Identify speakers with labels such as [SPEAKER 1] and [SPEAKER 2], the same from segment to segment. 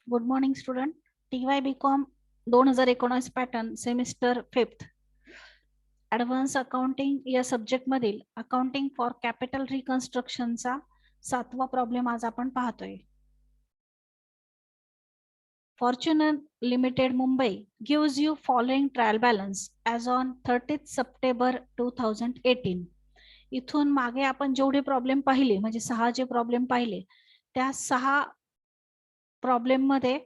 [SPEAKER 1] Good morning student. TY BCom 2019 pattern semester 5th advance accounting या subject मधील accounting for capital रिकन्स्ट्रक्शनचा 7वा problem आज आपण पाहतोय. Fortune Limited Mumbai gives you following trial balance as on 30th September 2018. इथून मागे आपण जेवढे प्रॉब्लेम पाहिले म्हणजे 6 जे प्रॉब्लेम पाहिले त्या 6 प्रॉब्लेम मध्ये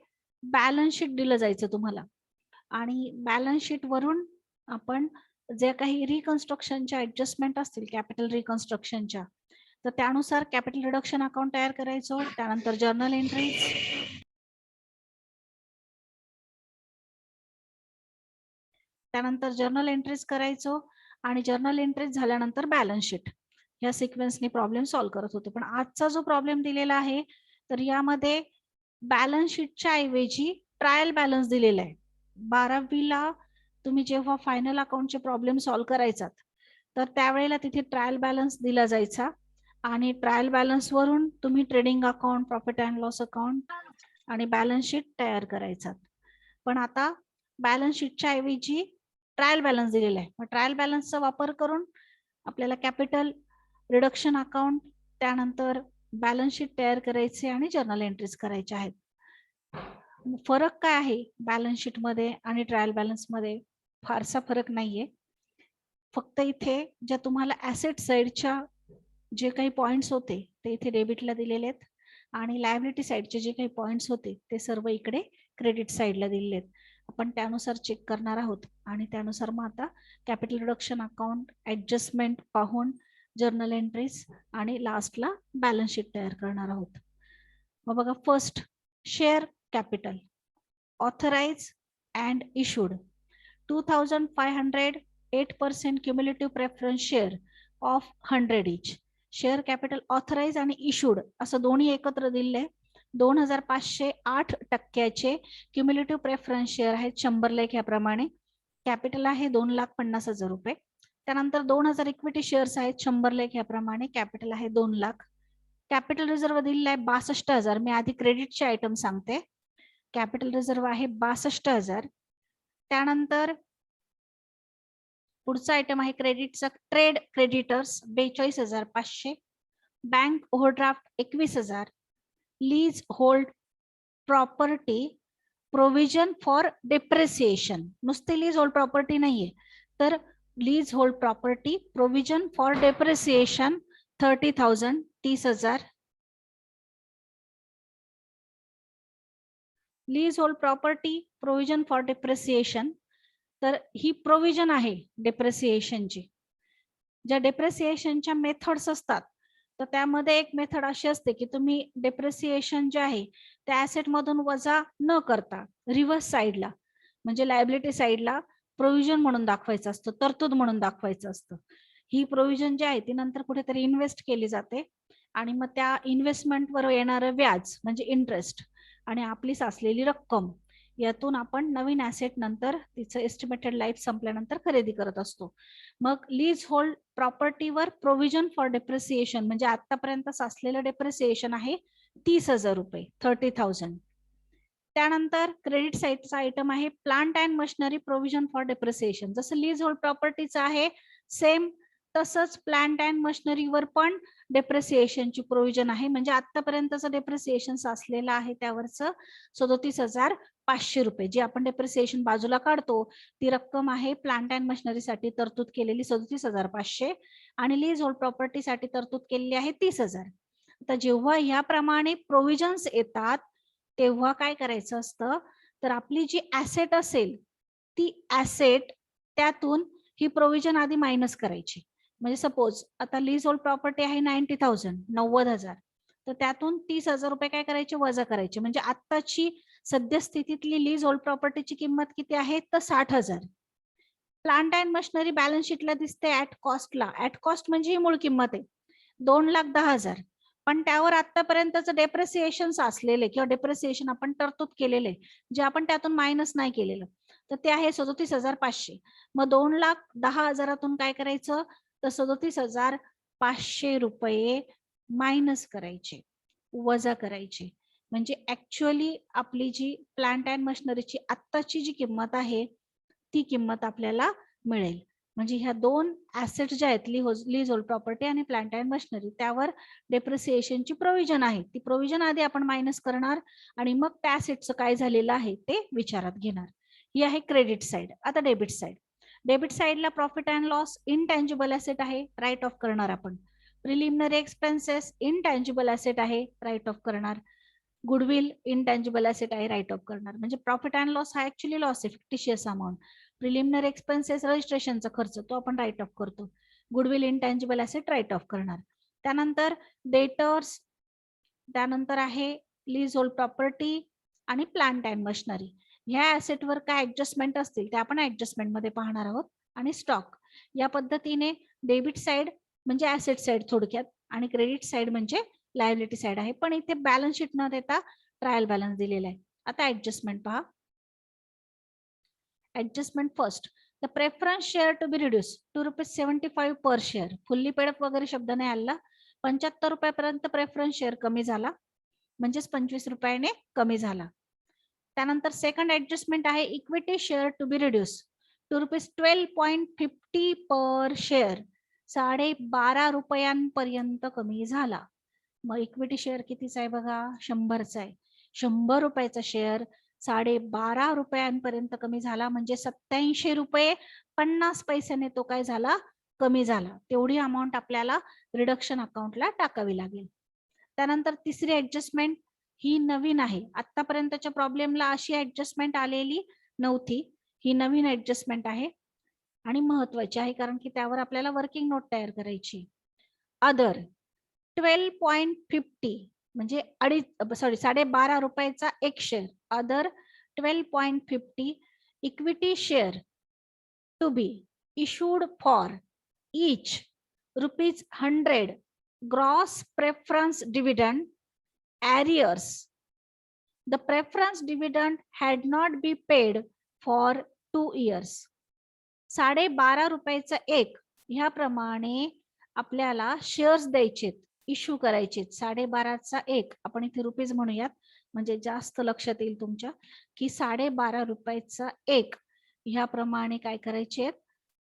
[SPEAKER 1] बॅलन्स शीट दिलं जायचं तुम्हाला आणि बॅलन्स शीट वरून आपण जे काही रिकन्स्ट्रक्शनच्या ऍडजस्टमेंट असतील कॅपिटल रिकन्स्ट्रक्शनच्या तर त्यानुसार कॅपिटल रिडक्शन अकाउंट तयार करायचो. त्यानंतर जर्नल एंट्रीज करायचो आणि जर्नल एंट्रीज झाल्यानंतर बॅलन्स शीट या सिक्वेन्सने प्रॉब्लेम सॉल्व्ह करत होतो. पण आजचा जो प्रॉब्लेम दिलेला आहे तर यामध्ये बॅलन्स शीटच्या ऐवजी ट्रायल बॅलन्स दिलेला आहे. 12वीला तुम्ही जेव्हा फायनल अकाउंटचे प्रॉब्लेम सॉल्व्ह करायचात तर त्यावेळेला तिथे ट्रायल बॅलन्स दिला जायचा आणि ट्रायल बॅलन्स वरून तुम्ही trading account, profit and loss account आणि बॅलन्स शीट तयार करायचा. पण आता बॅलन्स शीटच्या ऐवजी ट्रायल बॅलन्स दिलेला आहे. मग ट्रायल बॅलन्सचा वापर करून आपल्याला कॅपिटल रिडक्शन अकाउंट त्यानंतर बॅलन्स शीट तयार करायचे आणि जर्नल एंट्रीज करायचे आहेत. फरक काय आहे बॅलन्स शीट मध्ये आणि ट्रायल बॅलन्स मध्ये? फारसा फरक नाहीये. फक्त इथे ज्या तुम्हाला ऍसेट साइडच्या जे काही पॉइंट्स होते ते इथे डेबिटला दिलेले आहेत आणि लायबिलिटी साइडचे जे काही पॉइंट्स होते ते सर्व इकडे क्रेडिट साइडला दिलेले आहेत. आपण त्यानुसार चेक करणार आहोत आणि त्यानुसार मग आता कॅपिटल रिडक्शन अकाउंट ऍडजस्टमेंट पाहून जर्नल एंट्रीज आणि लास्टला बॅलन्स शीट तयार करणार आहोत. मग बघा, first share capital authorise and issued 2500 8% cumulative preference share of 100 each. Share capital authorise आणि इशूड असं दोन्ही एकत्र दिले. 2508 टक्क्याचे क्युम्युलेटिव्ह प्रेफरन्स शेअर आहेत 100 लेख याप्रमाणे. कॅपिटल आहे 2,50,000 रुपये. त्यानंतर 2000 इक्विटी शेअर्स आहेत 100 लेख याप्रमाणे. कॅपिटल आहे 2 लाख. कॅपिटल रिझर्व्ह दिलेला आहे 62,000. मी आधी क्रेडिटचे आयटम सांगते. कॅपिटल रिझर्व्ह आहे 62,000. त्यानंतर पुढचा आयटम आहे क्रेडिटचा trade creditors 42,500. Bank overdraft 21,000. Lease hold property provision for depreciation, नुसते लीज होल्ड प्रॉपर्टी नाहीये तर lease hold property provision for depreciation 30,000 30,000. Lease hold property provision for depreciation तर ही प्रोव्हिजन आहे डेप्रिसिएशनची. ज्या डेप्रिसिएशनच्या मेथड्स असतात तर त्यामध्ये एक मेथड अशी असते की तुम्ही डेप्रिसिएशन जे आहे त्या ऍसेट मधून वजा न करता रिव्हर्स साइडला म्हणजे लायबिलिटी साइडला प्रोव्हिजन म्हणून दाखवायचं असतं, तरतूद म्हणून दाखवायचं असतं. ही प्रोव्हिजन जी आहे ती नंतर कुठेतरी इन्व्हेस्ट केली जाते आणि मग त्या इन्व्हेस्टमेंटवर येणारं व्याज म्हणजे इंटरेस्ट आणि आपली साचलेली रक्कम यातून आपण नवीन ऍसेट नंतर तिचं एस्टिमेटेड लाईफ संपल्यानंतर खरेदी करत असतो. मग लीज होल्ड प्रॉपर्टीवर प्रोव्हिजन फॉर डेप्रिसिएशन म्हणजे आतापर्यंत साचलेलं डेप्रिसिएशन आहे 30,000 रुपये 30,000. त्यानंतर क्रेडिट साइडचा आयटम आहे plant and machinery provision for depreciation. जसं लीज होल्ड प्रॉपर्टीचं आहे सेम तसंच प्लांट अँड मशिनरीवर पण डेप्रिसिएशनची प्रोव्हिजन आहे म्हणजे आतापर्यंतचं डेप्रिसिएशन साचलेलं आहे त्यावरचं 37,500 रुपये. जी आपण डेप्रिसिएशन बाजूला काढतो ती रक्कम आहे प्लांट अँड मशिनरीसाठी तरतूद केलेली 37,500 आणि लीज होल्ड प्रॉपर्टीसाठी तरतूद केलेली आहे 30,000. आता जेव्हा ह्याप्रमाणे प्रोव्हिजन्स येतात तेव्हा काय करायचं असतं तर आपली जी ऍसेट असेल ती ऍसेट त्यातून ही प्रोव्हिजन आधी मायनस करायची. म्हणजे सपोज आता लीज होल्ड प्रॉपर्टी आहे 90,000 90,000 तर त्यातून 30,000 रुपये काय करायचे वजा करायचे. म्हणजे आत्ताची सद्यस्थितीतली लीज होल्ड प्रॉपर्टीची किंमत किती आहे तर 60,000. प्लांट अँड मशिनरी बॅलन्स शीटला दिसते ऍट कॉस्टला. ऍट कॉस्ट म्हणजे ही मूळ किंमत आहे 2,10,000 पण त्यावर आतापर्यंतचं डेप्रिसिएशन साचलेले किंवा डेप्रिसिएशन आपण तरतूद केलेले जे आपण त्यातून मायनस नाही केलेलं तर ते आहे 37,500. मग 2,10,000 काय करायचं तर 37,500 रुपये मायनस करायचे वजा करायचे. म्हणजे ऍक्च्युअली आपली जी प्लांट अँड मशिनरीची आत्ताची जी किंमत आहे ती किंमत आपल्याला मिळेल. म्हणजे ह्या दोन ऍसेट ज्या आहेत, लीज होल्ड प्रॉपर्टी आणि प्लांट अँड मशिनरी, त्यावर डेप्रिसिएशनची प्रोव्हिजन आहे. ती प्रोव्हिजन आधी आपण मायनस करणार आणि मग त्या ऍसेटचं काय झालेलं आहे ते विचारात घेणार. ही आहे क्रेडिट साइड. आता डेबिट साइड. डेबिट साइडला profit and loss intangible asset आहे, राईट ऑफ करणार आपण. प्रिलिमिनरी एक्सपेन्सेस इनटँजिबल ऍसेट आहे, राईट ऑफ करणार. गुडविल इनटँजिबल ऍसेट आहे, राईट ऑफ करणार. म्हणजे प्रॉफिट अँड लॉस हा ऍक्च्युअली लॉस आहे, फिक्टिशियस अमाऊंट. प्रिलिमिनरी एक्सपेन्सेस रजिस्ट्रेशनचा खर्च तो आपण राईट ऑफ करतो. Goodwill intangible asset write off करणार. त्यानंतर डेटर्स, त्यानंतर आहे लीज होल्ड प्रॉपर्टी आणि प्लांट अँड मशिनरी. ह्या ऍसेटवर काय ऍडजस्टमेंट असतील ते आपण ऍडजस्टमेंट मध्ये पाहणार आहोत. आणि स्टॉक, या पद्धतीने डेबिट साइड म्हणजे ऍसेट साइड थोडक्यात आणि क्रेडिट साइड म्हणजे लायबिलिटी साइड आहे. पण इथे बॅलन्स शीट न देता ट्रायल बॅलन्स दिलेला आहे. आता ऍडजस्टमेंट पहा. Adjustment first, the preference share to be reduce to ₹75 per share. Fully paid वगैरे शब्द नाही आला. 75 रुपयापर्यंत प्रेफरन्स शेअर कमी झाला, म्हणजेच 25 रुपयाने कमी झाला. त्यानंतर सेकंड ऍडजस्टमेंट आहे equity share to be reduce to ₹12.50 per share. 12.5 रुपयांपर्यंत कमी झाला. मग इक्विटी शेअर कितीचा आहे बघा, 100चा आहे. 100 रुपयाचा शेअर 12.5 रुपयांपर्यंत कमी झाला, म्हणजे 87 रुपये 50 पैशाने तो काय झाला, कमी झाला. तेवढी अमाऊंट आपल्याला रिडक्शन अकाउंटला टाकावी लागेल. त्यानंतर तिसरी ऍडजस्टमेंट ही नवीन आहे. आतापर्यंतच्या प्रॉब्लेमला अशी ऍडजस्टमेंट आलेली नव्हती. ही नवीन ऍडजस्टमेंट आहे आणि महत्वाची आहे, कारण की त्यावर आपल्याला वर्किंग नोट तयार करायची. अदर 12.50 म्हणजे 12.5 रुपयाचा एक शेअर. Other 12.50 equity share to be issued for each ₹100 gross preference dividend arrears. The preference dividend had not been paid for 2 years. 12.5 रुपयाचा एक ह्याप्रमाणे आपल्याला शेअर्स द्यायचेत, इश्यू करायचे. 12.5चा एक आपण इथे रुपीज म्हणूयात, म्हणजे जास्त लक्षात येईल तुमच्या, की 12.5 रुपयाचा एक ह्याप्रमाणे काय करायचे,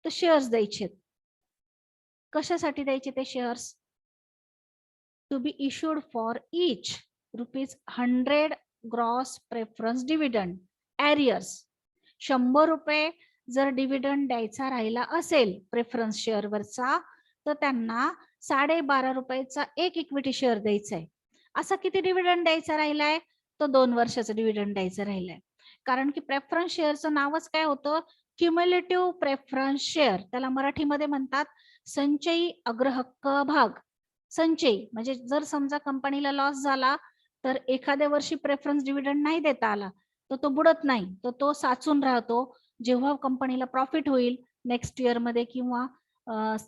[SPEAKER 1] तर शेअर्स द्यायचेत. कशासाठी द्यायचे ते shares? To be issued for each ₹100 gross preference dividend arrears. 100 रुपये जर डिव्हिडंड द्यायचा राहिला असेल प्रेफरन्स शेअरवरचा, तर त्यांना 12.5 रुपयाचा एक इक्विटी शेअर द्यायचा आहे. असा किती डिव्हिडंड द्यायचा राहिलाय? तो 2 वर्षाचा डिव्हिडंड द्यायचा राहिलाय. कारण की प्रेफरन्स शेअरचं नावच काय होतं, क्युम्युलेटिव्ह प्रेफरन्स शेअर. त्याला मराठीमध्ये म्हणतात संचयी अग्रहक्क भाग. संचयी म्हणजे जर समजा कंपनीला लॉस झाला तर एखाद्या वर्षी प्रेफरन्स डिव्हिडंड नाही देता आला तर तो बुडत नाही, तर तो साचून राहतो. जेव्हा कंपनीला प्रॉफिट होईल नेक्स्ट इयर मध्ये किंवा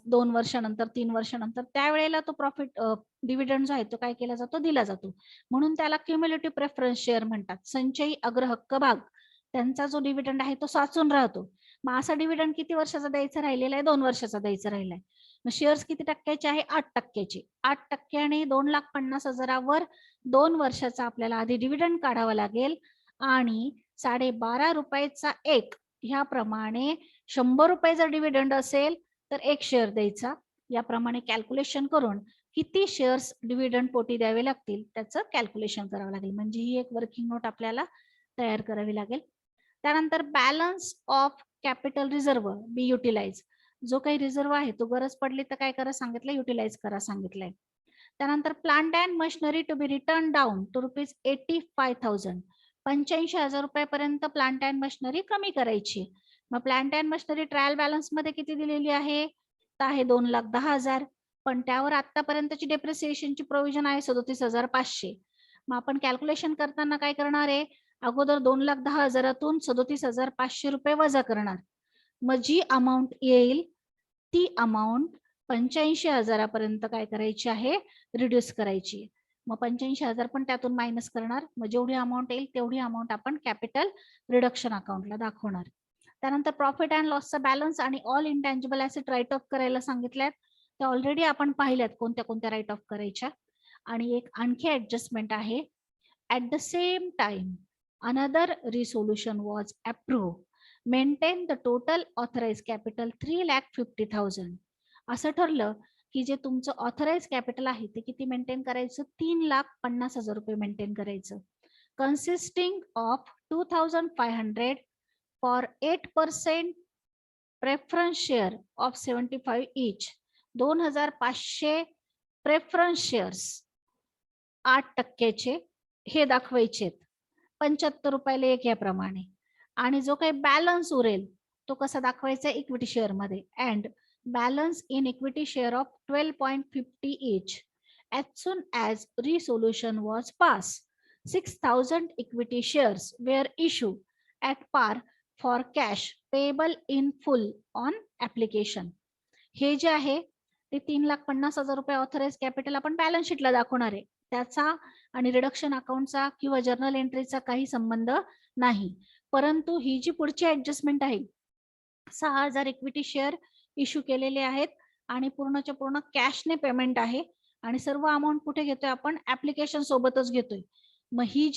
[SPEAKER 1] 2 वर्षानंतर 3 वर्षानंतर, त्यावेळेला तो प्रॉफिट डिव्हिडंड जो आहे तो काय केला जातो, दिला जातो. म्हणून त्याला क्युम्युलेटिव्ह प्रेफरन्स शेअर म्हणतात. संचयी अग्रहक्क भाग, त्यांचा जो डिव्हिडंड आहे तो साचून राहतो. मग असा डिव्हिडंड किती वर्षाचा द्यायचा राहिलेला आहे? 2 वर्षाचा द्यायचा राहिलाय. मग शेअर्स किती टक्क्याचे आहे? 8%चे. 8%ने 2,50,000वर 2 वर्षाचा आपल्याला आधी डिव्हिडंड काढावा लागेल आणि 12.5 रुपयाचा एक ह्याप्रमाणे 100 रुपये जर डिव्हिडंड असेल तर एक शेअर द्यायचा. याप्रमाणे कॅल्क्युलेशन करून किती शेअर्स डिव्हिडंड पोटी द्यावे लागतील त्याचं कॅल्क्युलेशन करावं लागेल. म्हणजे ही एक वर्किंग नोट आपल्याला तयार करावी लागेल. त्यानंतर balance of capital reserve be utilise. जो काही रिझर्व्ह आहे तो गरज पडली तर काय करा सांगितलंय, युटिलाइज करा सांगितलंय. त्यानंतर plant and machinery to be written down to ₹85,000. 85,000 रुपयापर्यंत प्लांट अँड मशिनरी कमी करायची. मग plant and machinery trial balance मध्ये किती दिलेली आहे? तर आहे 2,10,000. पण त्यावर आतापर्यंतची डेप्रिसिएशनची प्रोव्हिजन आहे 37,500. मग आपण कॅल्क्युलेशन करताना काय करणार आहे, अगोदर 2,10,000तून 37,500 रुपये वजा करणार. मग जी अमाऊंट येईल ती अमाऊंट 85,000 पर्यंत काय करायची आहे, रिड्यूस करायची. मग 85,000 पण त्यातून मायनस करणार. मग जेवढी अमाऊंट येईल तेवढी अमाऊंट आपण कॅपिटल रिडक्शन अकाउंटला दाखवणार. त्यानंतर प्रॉफिट अँड लॉसचा बॅलन्स आणि all intangible asset write of करायला सांगितल्यात. त्या ऑलरेडी आपण पाहिल्यात कोणत्या कोणत्या राईट ऑफ करायच्या. आणि एक आणखी ऍडजस्टमेंट आहे At the same time, another resolution was approved. Maintain the total authorized capital 3,50,000. असं ठरलं की जे तुमचं ऑथराइज कॅपिटल आहे ते किती मेंटेन करायचं, 3,50,000 रुपये मेंटेन करायचं. Consisting of 2,500 for 8% preference share of 75 each. 2,500 preference shares 8% हे दाखवायचे, 75 रुपयाला एक याप्रमाणे. आणि जो काही बॅलन्स उरेल तो कसा दाखवायचा, इक्विटी शेअर मध्ये. And balance in equity share of 12.50 each. As soon as resolution was passed, 6,000 equity shares were issued at par for cash payable in full on application. हे जे आहे ते 3,50,000 रुपये ऑथराइज कॅपिटल आपण बॅलन्स शीटला दाखवणार आहे. त्याचा आणि रिडक्शन अकाउंटचा किंवा जर्नल एंट्रीचा काही संबंध नाही. परंतु ही जी पुढची ऍडजस्टमेंट आहे, 6,000 इक्विटी शेअर इश्यू केलेले आहेत आणि पूर्णच्या पूर्ण कॅशने पेमेंट आहे आणि सर्व अमाऊंट कुठे घेतोय आपण, ऍप्लिकेशन सोबतच घेतोय. मग ही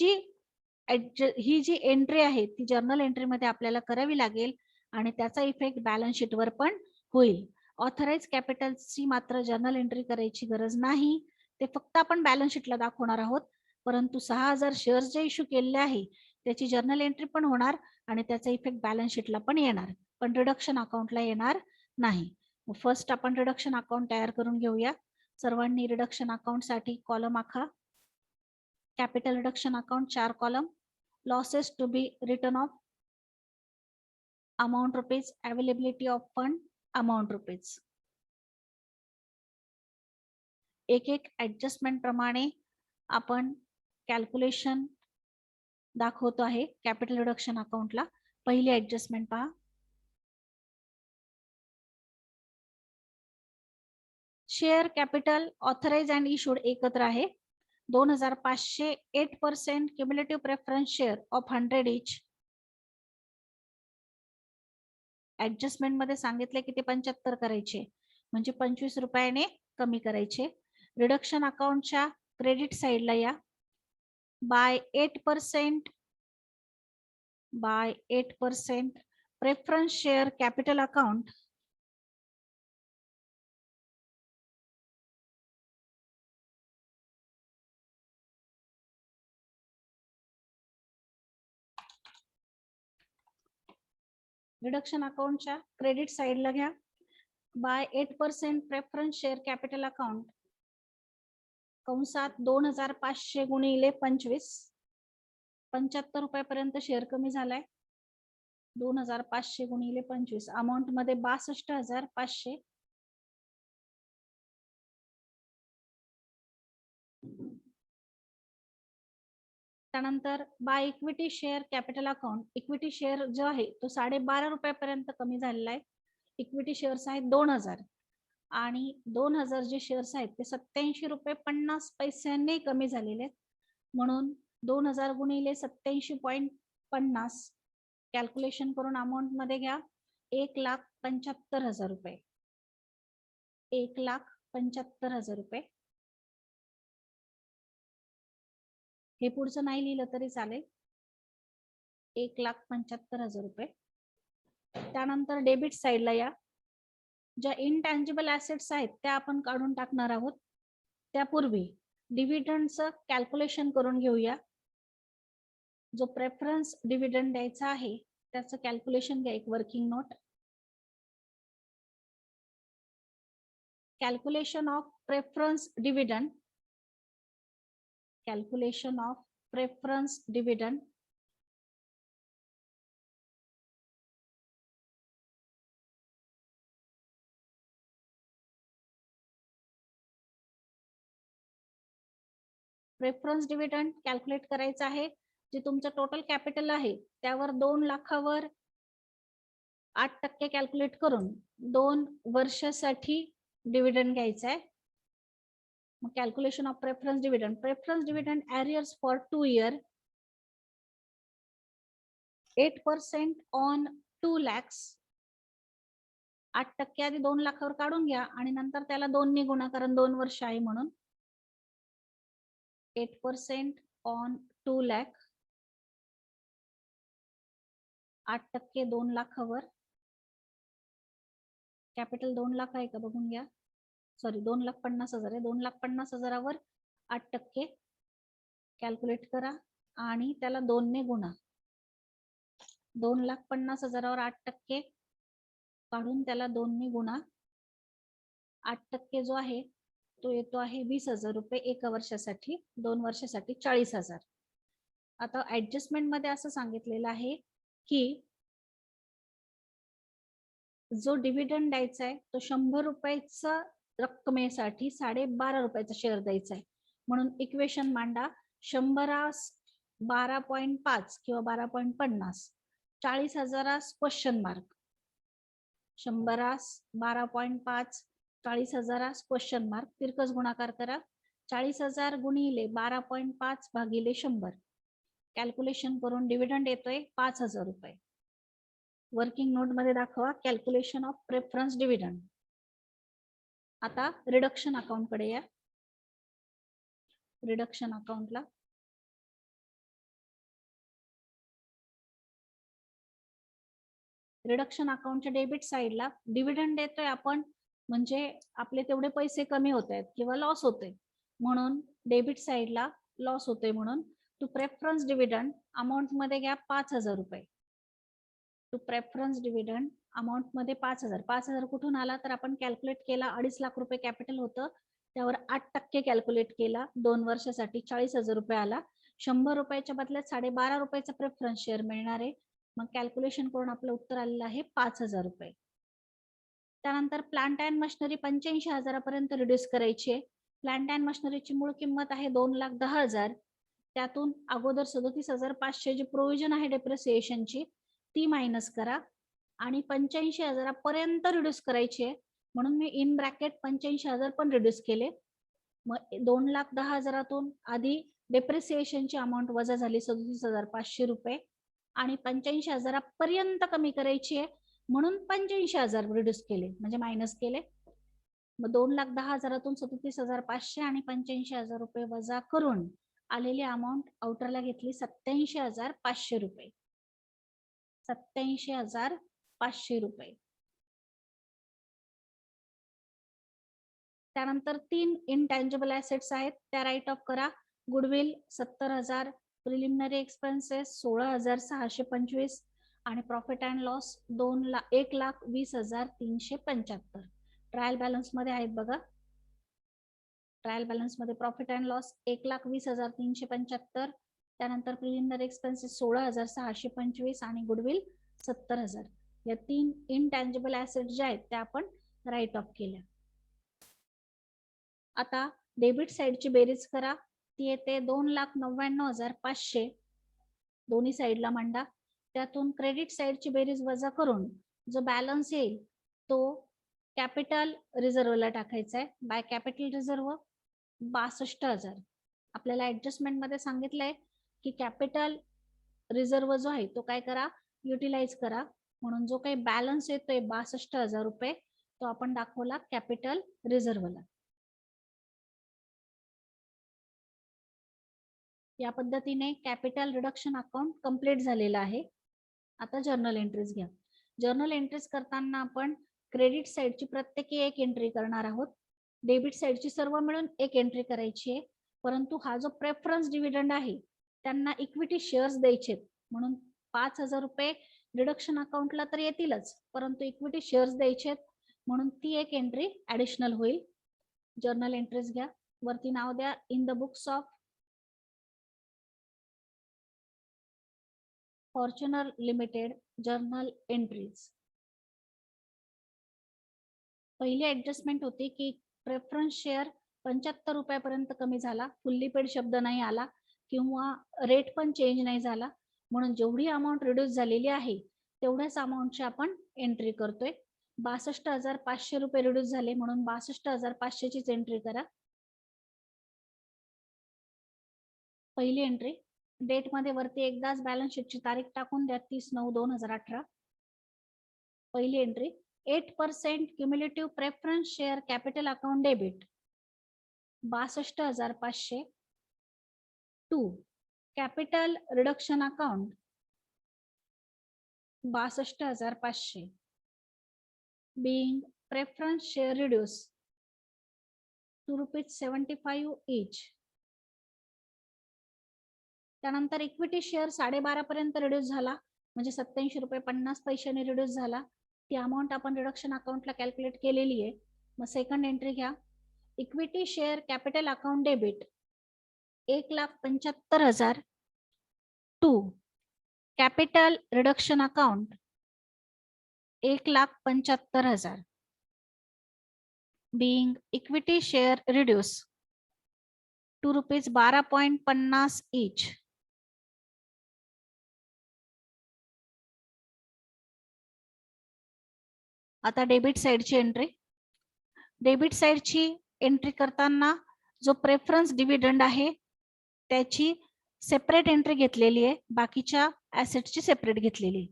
[SPEAKER 1] जी एंट्री आहे ती जर्नल एंट्री मध्ये आपल्याला करावी लागेल आणि त्याचा इफेक्ट बॅलन्स शीटवर पण होईल. ऑथराइज कॅपिटलची मात्र जर्नल एंट्री करायची गरज नाही, ते फक्त आपण बॅलन्स शीटला दाखवणार आहोत. परंतु 6,000 शेअर्स जे इश्यू केलेले आहे त्याची जर्नल एंट्री पण होणार आणि त्याचा इफेक्ट बॅलन्स शीटला पण येणार, पण रिडक्शन अकाउंटला येणार नाही. फर्स्ट आपण रिडक्शन अकाउंट तयार करून घेऊया. सर्वांनी रिडक्शन अकाउंट साठी कॉलम आखा. Capital reduction account 4 column. Losses to be written off amount rupees, availability of fund amount rupees. एक एक ऍडजस्टमेंट प्रमाणे आपण कॅल्क्युलेशन दाखवतो आहे कॅपिटल रिडक्शन अकाउंटला. पहिली ऍडजस्टमेंट पहा. Share capital authorise and issued एकत्र आहे. 2,500 8% cumulative preference share of 100 each. Adjustment मध्ये सांगितले की ते 75 करायचे, म्हणजे 25 रुपयाने कमी करायचे. रिडक्शन अकाउंटच्या क्रेडिट साइडला या. By 8% preference share capital account reduction अकाउंटच्या क्रेडिट साइडला घ्या. By 8% preference share capital account कंसात 2,500 गुणिले 25, 75 रुपयापर्यंत शेअर कमी झालाय. 2,500 गुणिले 25 अमाऊंट मध्ये 62,500. त्यानंतर by equity share capital account, equity share जो आहे तो 12.5 रुपयापर्यंत कमी झालेला आहे. इक्विटी शेअर्स आहेत 2,000 आणि 2,000 जे शेअर्स आहेत ते 87 रुपये 50 पैशांनी कमी झालेले आहेत. म्हणून 2,000 गुणिले 87.50 कॅल्क्युलेशन करून अमाऊंट मध्ये घ्या. 1,75,000 रुपये. 1,75,000 रुपये. हे पुढचं नाही लिहिलं तरी चालेल. 1,75,000 रुपये. त्यानंतर डेबिट साइडला या. ज्या इनटँजिबल ऍसेट्स आहेत त्या आपण काढून टाकणार आहोत. त्यापूर्वी डिव्हिडंडचं कॅल्क्युलेशन करून घेऊया. जो प्रेफरन्स डिव्हिडंड द्यायचा आहे त्याचं कॅल्क्युलेशन घ्या. एक working note. Calculation of preference dividend. Calculation of preference dividend. Preference dividend calculate करायचं आहे. जे तुमचं टोटल कॅपिटल आहे त्यावर 2 लाखावर 8% कॅल्क्युलेट करून 2 वर्षासाठी डिव्हिडंड घ्यायचा आहे. Calculation of preference dividend. Preference dividend arrears for 2 years. 8% on 2 lakhs. 8% आधी 2 लाखावर काढून घ्या आणि नंतर त्याला 2 ने गुणा, कारण 2 वर्ष आहे म्हणून. 8% on 2 लाख, 8% 2 लाखावर, कॅपिटल 2 लाख आहे का बघून घ्या, सॉरी 2,50,000 आहे, 2,50,000वर 8% कॅल्क्युलेट करा आणि त्याला 2 ने गुणा. 2,50,000वर 8% काढून त्याला 2 ने गुणा. 8% जो आहे तो येतो आहे 20,000 रुपये एका वर्षासाठी, 2 वर्षासाठी 40,000. आता ऍडजस्टमेंट मध्ये असं सांगितलेलं आहे की जो डिव्हिडंड द्यायचा आहे तो 100 रुपयाचा रक्कमेसाठी 12.5 रुपयाचा शेअर द्यायचा आहे. म्हणून इक्वेशन मांडा. 100 12.5 किंवा 12.50, 40,000 क्वेश्चन मार्क. 100 12.5, 40,000 question mark. तिरकस गुणाकार करा. 40,000 गुणिले 12.5 भागिले 100. कॅल्क्युलेशन करून डिव्हिडंड येतोय 5,000 रुपये. वर्किंग नोट मध्ये दाखवा कॅल्क्युलेशन ऑफ प्रेफरन्स डिव्हिडंड. आता रिडक्शन अकाउंट कडे या. रिडक्शन अकाउंटला रिडक्शन अकाउंटच्या डेबिट साइडला डिव्हिडंड देतोय आपण, म्हणजे आपले तेवढे पैसे कमी होत आहेत किंवा लॉस होते, म्हणून डेबिट साइडला लॉस होते, म्हणून टू प्रेफरन्स डिव्हिडंड अमाऊंट मध्ये घ्या 5,000 रुपये. टू प्रेफरन्स डिव्हिडंड अमाऊंट मध्ये 5,000. 5,000 कुठून आला तर आपण कॅल्क्युलेट केला 2.5 लाख रुपये कॅपिटल होतं, त्यावर 8% कॅल्क्युलेट केला, 2 वर्षासाठी 40,000 रुपये आला. 100 रुपयाच्या बदल्यात 12.5 रुपयाचा प्रेफरन्स शेअर मिळणार आहे. मग कॅल्क्युलेशन करून आपलं उत्तर आलेलं आहे 5,000 रुपये. त्यानंतर प्लांट अँड मशिनरी 85,000 पर्यंत रिड्यूस करायची आहे. प्लांट अँड मशिनरीची मूळ किंमत आहे 2,10,000. त्यातून अगोदर 37,500 जी प्रोव्हिजन आहे डेप्रिसिएशनची ती मायनस करा आणि 85,000 पर्यंत रिड्यूस करायची आहे, म्हणून मी इन ब्रॅकेट 85,000 पण रिड्यूस केले. मग 2,10,000तून आधी डेप्रिसिएशनची अमाऊंट वजा झाली 37,500 रुपये आणि 85,000 पर्यंत कमी करायची आहे, म्हणून 85,000 रिड्यूस केले, म्हणजे मायनस केले. मग 2,10,000तून 37,500 आणि 85,000 रुपये वजा करून आलेली अमाऊंट आउटरला घेतली 87,500 रुपये. 87,500 रुपये. त्यानंतर 3 इनटँजिबल ऍसेट्स आहेत, त्या राईट ऑफ करा. गुडविल 70,000, प्रिलिमिनरी एक्सपेन्सेस 16,625 आणि profit and loss 1,20,375. Trial balance मध्ये आहेत बघा. ट्रायल बॅलन्स मध्ये प्रॉफिट अँड लॉस 1,20,375, त्यानंतर प्रिलिमिनरी एक्सपेन्सेस 16,625 आणि गुडविल 70,000. या 3 इनटँजिबल ऍसेट ज्या आहेत त्या आपण राईट ऑफ केल्या. आता डेबिट साइडची बेरीज करा, ती येते 2,99,500. दोन्ही साइडला मांडा. त्यातून क्रेडिट साइडची बेरीज वजा करून जो बॅलन्स येईल तो कॅपिटल रिझर्वला टाकायचा आहे. By capital reserve 62,000. आपल्याला ऍडजस्टमेंट मध्ये सांगितलंय की कॅपिटल रिझर्व जो आहे तो काय करा, युटिलाइज करा, म्हणून जो काही बॅलन्स येतोय 62,000 रुपये तो आपण दाखवला कॅपिटल रिझर्वला. या पद्धतीने कॅपिटल रिडक्शन अकाउंट कंप्लीट झालेलं आहे. आता जर्नल एंट्रीज घ्या. जर्नल एंट्रीज करताना आपण क्रेडिट साइडची प्रत्येकी एक एंट्री करणार आहोत, डेबिट साइडची सर्व मिळून एक एंट्री करायची आहे, परंतु हा जो प्रेफरन्स डिव्हिडंड आहे त्यांना इक्विटी शेअर्स द्यायचे, म्हणून 5,000 रुपये रिडक्शन अकाउंटला तर येतीलच, परंतु इक्विटी शेअर्स द्यायचे, म्हणून ती एक एंट्री ऍडिशनल होईल. जर्नल एंट्रीज घ्या. वरती नाव द्या in the books of Fortuner limited journal entries. पहिली ऍडजस्टमेंट होती की प्रेफरन्स शेअर 75 रुपयापर्यंत कमी झाला, फुल्ली पेड शब्द नाही आला किंवा रेट पण चेंज नाही झाला, म्हणून जेवढी अमाऊंट रिड्यूस झालेली आहे तेवढ्याच अमाऊंटची आपण एंट्री करतोय. 62,500 रुपये रिड्यूस झाले, म्हणून 62,500 चीच एंट्री करा. पहिली एंट्री डेट मध्ये वरती एकदाच बॅलन्स शीटची तारीख टाकून द्या 30/9/2018. पहिली entry 8% cumulative preference share capital account debit 62,500 to capital reduction account 62,500 being preference share reduce to ₹75 each. त्यानंतर इक्विटी शेअर 12.5 पर्यंत रिड्यूस झाला, म्हणजे ₹87.50 रिड्यूस झाला. ती अमाऊंट आपण रिडक्शन अकाउंटला कॅल्क्युलेट केलेली आहे. मग सेकंड एंट्री घ्या. Equity share capital account debit 1,75,000 to capital reduction account 1,75,000 being equity share reduce to ₹12.50 each. आता डेबिट साइडची एंट्री. डेबिट साइडची एंट्री करताना जो प्रेफरन्स डिव्हिडंड आहे त्याची सेपरेट एंट्री घेतलेली आहे, बाकीच्या ऍसेटची सेपरेट घेतलेली आहे.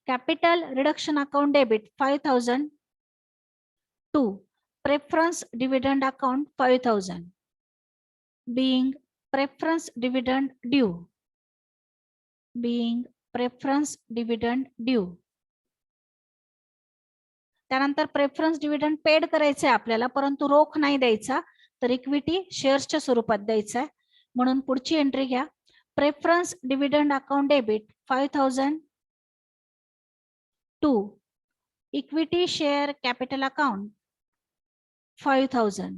[SPEAKER 1] Capital reduction account debit 5,000 to preference dividend account 5,000 being preference dividend due त्यानंतर प्रेफरन्स डिव्हिडंड पेड करायचे आपल्याला, परंतु रोख नाही द्यायचा, तर इक्विटी शेअर्सच्या स्वरूपात द्यायचा आहे. म्हणून पुढची एंट्री घ्या. Preference dividend account debit 5,000 to equity share capital account 5,000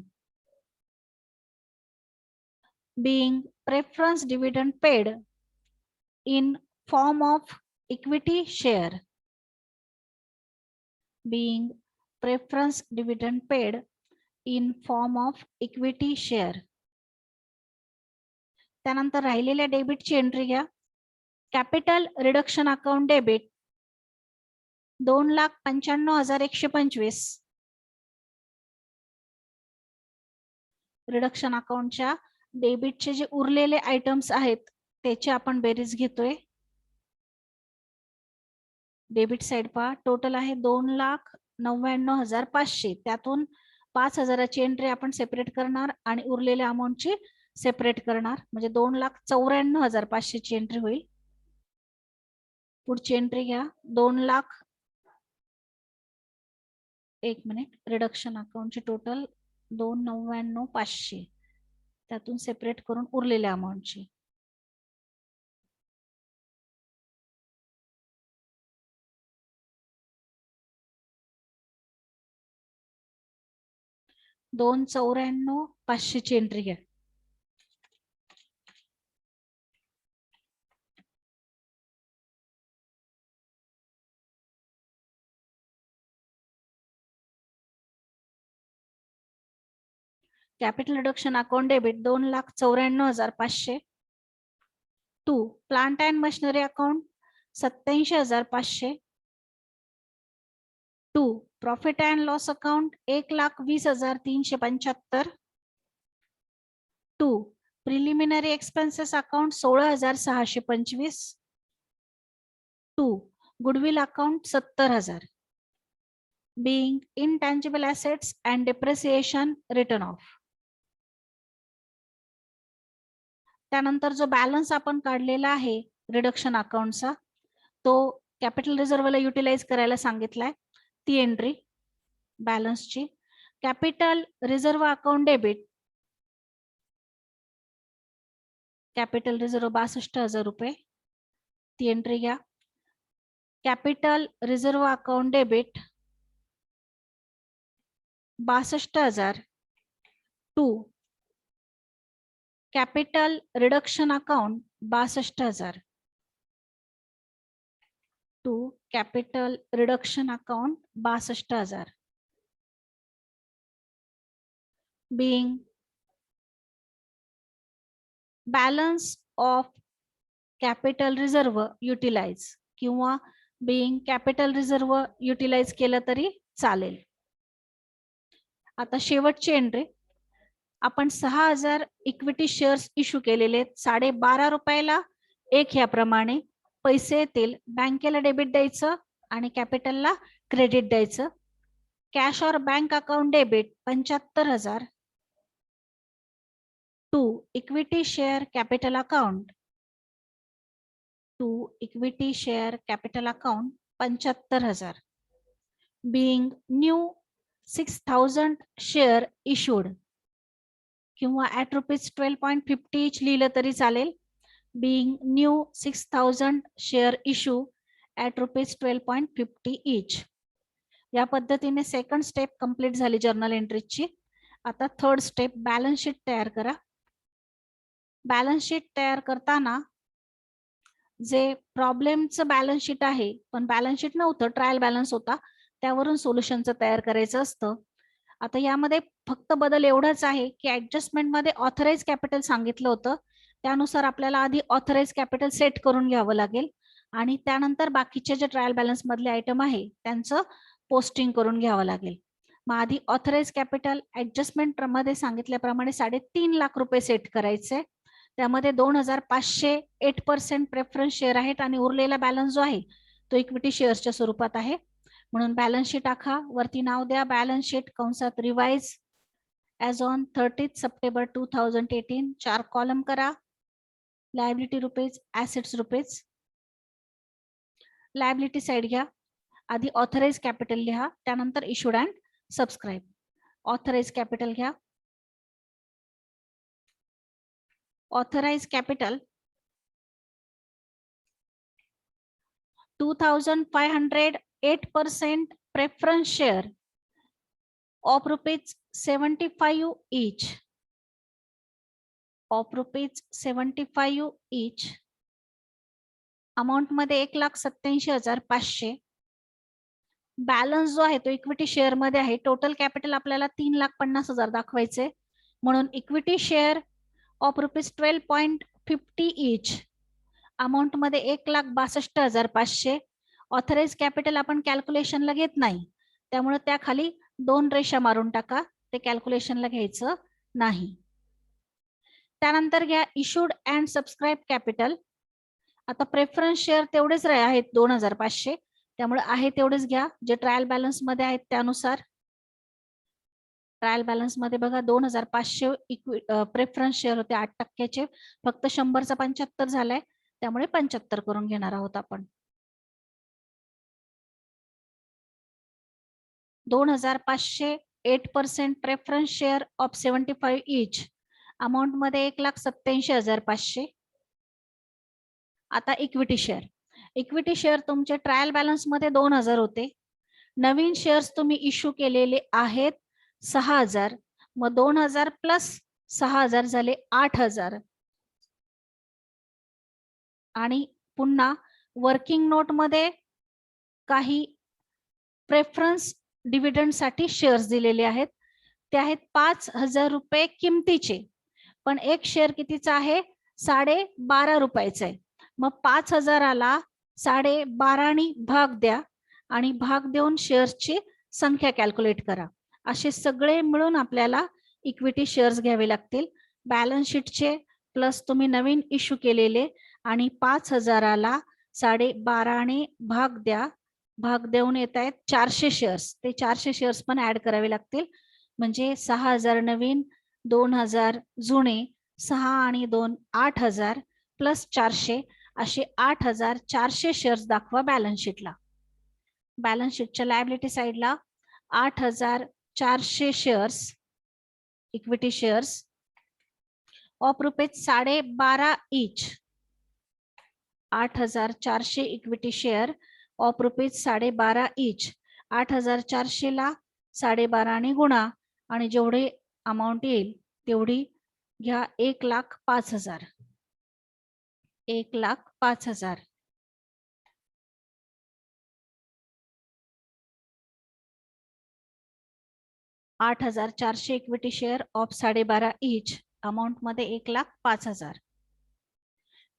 [SPEAKER 1] being preference dividend paid in form of equity share त्यानंतर राहिलेल्या डेबिटची एंट्री घ्या. Capital reduction account debit 2,95,125 reduction अकाउंटच्या डेबिटचे जे उरलेले आयटम्स आहेत त्याची आपण बेरीज घेतोय. डेबिट साइड पहा, टोटल आहे 2,99,500. त्यातून 5,000ची एंट्री आपण सेपरेट करणार आणि उरलेल्या अमाऊंटची सेपरेट करणार, म्हणजे 2,94,500ची एंट्री होईल. पुढची एंट्री घ्या. 2,00,000 रिडक्शन अकाउंटची टोटल 2,99,500, त्यातून सेपरेट करून उरलेल्या अमाऊंटची. $2,94,500ची एंट्री घ्या. Capital reduction account debit 2,94,500 to plant and machinery account 87,500 to profit and loss account 1,20,375 to preliminary expenses account 16,625 to goodwill account 70,000 being intangible assets and depreciation written off. त्यानंतर जो balance आपण काढलेला आहे रिडक्शन अकाउंटचा, तो capital रिझर्व्हला utilise करायला सांगितलाय. ती entry बॅलन्सची. Capital reserve account debit capital reserve 62,000 रुपये. ती एंट्री घ्या. Capital reserve account debit 62,000 to capital reduction account 62,000 to capital reduction account 62,000 being balance of capital reserve utilize किंवा being capital reserve utilize केलं तरी चालेल. आता शेवटची एंट्री. आपण 6,000 इक्विटी शेअर्स इश्यू केलेले आहेत. 12.5 रुपयाला एक याप्रमाणे पैसे येतील. बँकेला डेबिट द्यायचं आणि कॅपिटलला क्रेडिट द्यायचं. कॅश और bank account debit 75,000 to equity share capital account to equity share capital account 75,000 being new 6,000 share issued किंवा at rupees 12.50 each लिहिलं तरी चालेल. being new 6,000 share issue at rupees 12.50 each. या पद्धतीने सेकंड स्टेप कंप्लीट झाली journal एंट्रीची. आता third step balance sheet तयार करा. बॅलन्स शीट तयार करताना जे प्रॉब्लेमचं बॅलन्स शीट आहे पण बॅलन्स शीट नव्हतं, ट्रायल बॅलन्स होता, त्यावरून सोल्युशनचं तयार करायचं असतं. आता यामध्ये फक्त बदल एवढाच आहे की ऍडजस्टमेंट मध्ये ऑथराइज कॅपिटल सांगितलं होतं, त्यानुसार आपल्याला आधी ऑथराइज कॅपिटल सेट करून घ्यावं लागेल आणि त्यानंतर बाकीचे जे ट्रायल बॅलन्स मधले आयटम आहे त्यांचं पोस्टिंग करून घ्यावं लागेल. मग आधी ऑथराइज कॅपिटल ऍडजस्टमेंट मध्ये सांगितल्याप्रमाणे 3.5 लाख रुपये सेट करायचे. त्यामध्ये 2,500 8% प्रेफरन्स शेअर आहेत आणि उरलेला बॅलन्स जो आहे तो इक्विटी शेअर्सच्या स्वरूपात आहे. म्हणून बॅलन्स शीट आखा, वरती नाव द्या बॅलन्स शीट कंसात revise as on 30 September 2018. 4 column करा. Liability rupees, assets rupees. Liability side घ्या, आधी ऑथराइज कॅपिटल लिहा, त्यानंतर issued and subscribe. Authorise capital घ्या. Authorise capital 2,500 8% preference share of rupees 75 each. Of rupees 75 each. Amount मध्ये 1,87,500. Balance जो आहे तो इक्विटी शेअर मध्ये आहे. टोटल कॅपिटल आपल्याला 3,50,000 दाखवायचे, म्हणून equity share of rupees 12.50 each. Amount मध्ये 1,62,500. ऑथराइज कॅपिटल आपण कॅल्क्युलेशनला घेत नाही, त्यामुळे त्या खाली 2 रेषा मारून टाका, ते कॅल्क्युलेशनला घ्यायचं नाही. त्यानंतर घ्या इश्यूड अँड सबस्क्राईब कॅपिटल. आता प्रेफरन्स शेअर तेवढेच आहेत 2,500, त्यामुळे आहे तेवढेच घ्या जे ट्रायल बॅलन्स मध्ये आहेत त्यानुसार. ट्रायल बॅलन्स मध्ये बघा 2,500 प्रेफरन्स शेअर होते 8%चे, फक्त 100चा 75 झालाय, त्यामुळे 75 करून घेणार आहोत आपण. 2,500 8% preference share of 75 each. Amount मध्ये 1,87,500. आता इक्विटी शेअर. इक्विटी शेअर तुमचे ट्रायल बॅलन्स मध्ये 2,000 होते. नवीन शेअर्स तुम्ही इश्यू केलेले आहेत 6,000. मग 2,000 प्लस 6,000 झाले 8,000. आणि पुन्हा वर्किंग नोट मध्ये काही प्रेफरन्स डिव्हिडंड साठी शेअर्स दिलेले आहेत, ते आहेत 5,000 रुपये किमतीचे, पण एक शेअर कितीचा आहे 12.5 रुपयाचा आहे. मग 5,000ला 12.5 भाग द्या आणि भाग देऊन शेअर्सची संख्या कॅल्क्युलेट करा. असे सगळे मिळून आपल्याला इक्विटी शेअर्स घ्यावे लागतील. बॅलन्स शीटचे प्लस तुम्ही नवीन इश्यू केलेले आणि 5,000ला 12.5 भाग द्या. भाग देऊन येत आहेत 400 शेअर्स, ते 400 शेअर्स पण ऍड करावे लागतील. म्हणजे 6,000 नवीन, 2,000 जुने, 6 आणि 2 8,000 प्लस 400, असे 8,400 शेअर्स दाखवा बॅलन्स शीटला. बॅलन्स शीटच्या लायबिलिटी साइडला 8,400 shares equity shares of rupees 12.5 each. 8,400 equity share of rupees 12.5 each. 8,400ला 12.5 गुणा आणि जेवढे अमाऊंट येईल तेवढी घ्या. 1,05,000. 1,05,000. $8,400 equity share of 12.5 each. Amount मध्ये 1,05,000.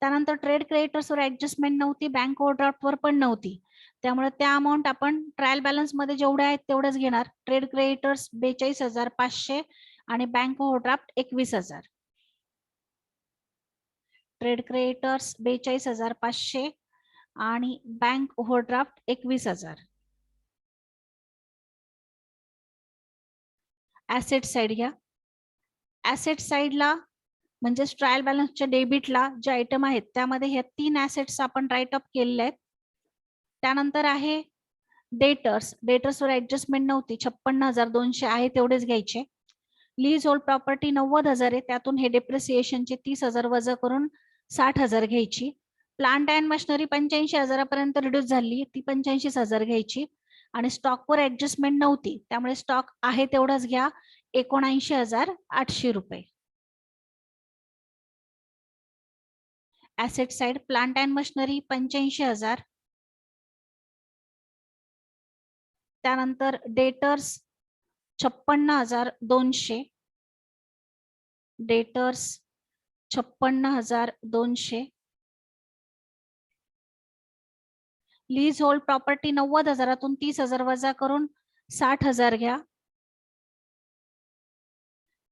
[SPEAKER 1] त्यानंतर ट्रेड क्रेडिटर्स वर ऍडजस्टमेंट नव्हती, बँक ओव्हरड्राफ्ट वर पण नव्हती, त्यामुळे त्या अमाऊंट आपण ट्रायल बॅलन्स मध्ये जेवढे आहेत तेवढेच घेणार. ट्रेड क्रेडिटर्स 42,500 आणि बँक ओव्हरड्राफ्ट 21,000. ट्रेड क्रेडिटर्स 42,500 आणि बँक ओव्हरड्राफ्ट 21,000. ऍसेट साइड घ्या. ऍसेट साइडला म्हणजेच ट्रायल बॅलन्सच्या डेबिटला जे आयटम आहेत त्यामध्ये हे 3 ऍसेट्स आपण राईट अप केलेले आहेत. त्यानंतर आहे डेटर्स. डेटर्सवर ऍडजस्टमेंट नव्हती, 56,200 आहे तेवढेच घ्यायचे. लीज होल्ड प्रॉपर्टी 90,000 आहे, त्यातून हे डेप्रिसिएशनचे 30,000 वजा करून 60,000 घ्यायची. प्लांट अँड मशिनरी 85,000 पर्यंत रिड्यूस झाली, ती 85,000 घ्यायची. आणि स्टॉकवर ऍडजस्टमेंट नव्हती, त्यामुळे स्टॉक आहे तेवढाच घ्या, 79,800 रुपये. Asset side plant and machinery 85,000. त्यानंतर debtors 56,200. Debtors 56,200. Lease hold property 90,000तून 30,000 वजा करून 60,000 घ्या.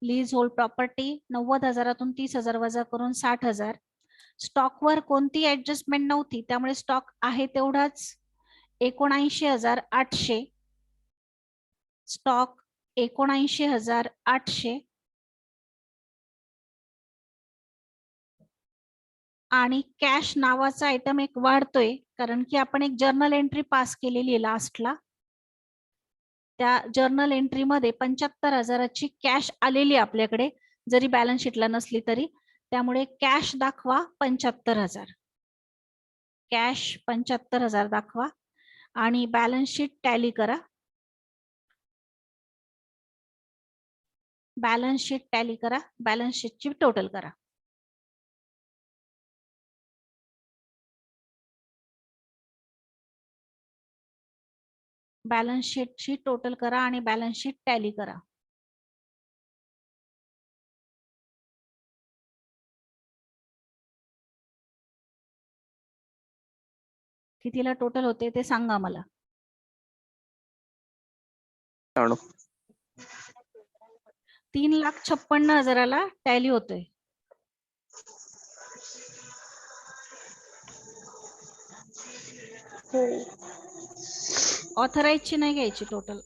[SPEAKER 1] लीज होल्ड प्रॉपर्टी 90,000तून 30,000 वजा करून 60,000. स्टॉकवर कोणती ऍडजस्टमेंट नव्हती, त्यामुळे स्टॉक आहे तेवढाच, 79,800. स्टॉक 79,800. आणि कॅश नावाचा आयटम एक वाढतोय, कारण की आपण एक जर्नल एंट्री पास केलेली आहे लास्टला. त्या जर्नल एंट्री मध्ये 75,000ची कॅश आलेली आपल्याकडे, जरी बॅलन्स शीटला नसली तरी. त्यामुळे कॅश दाखवा 75,000. कॅश 75,000 दाखवा आणि बॅलन्स शीट टॅली करा. बॅलन्स शीट टॅली करा, बॅलन्स शीटची टोटल करा. बॅलन्स शीटची टोटल करा आणि बॅलन्स शीट टॅली करा. कितीला टोटल होते ते सांगा मला. 3,56,000ला टॅली होतोय. ऑथराईजची नाही घ्यायची टोटल.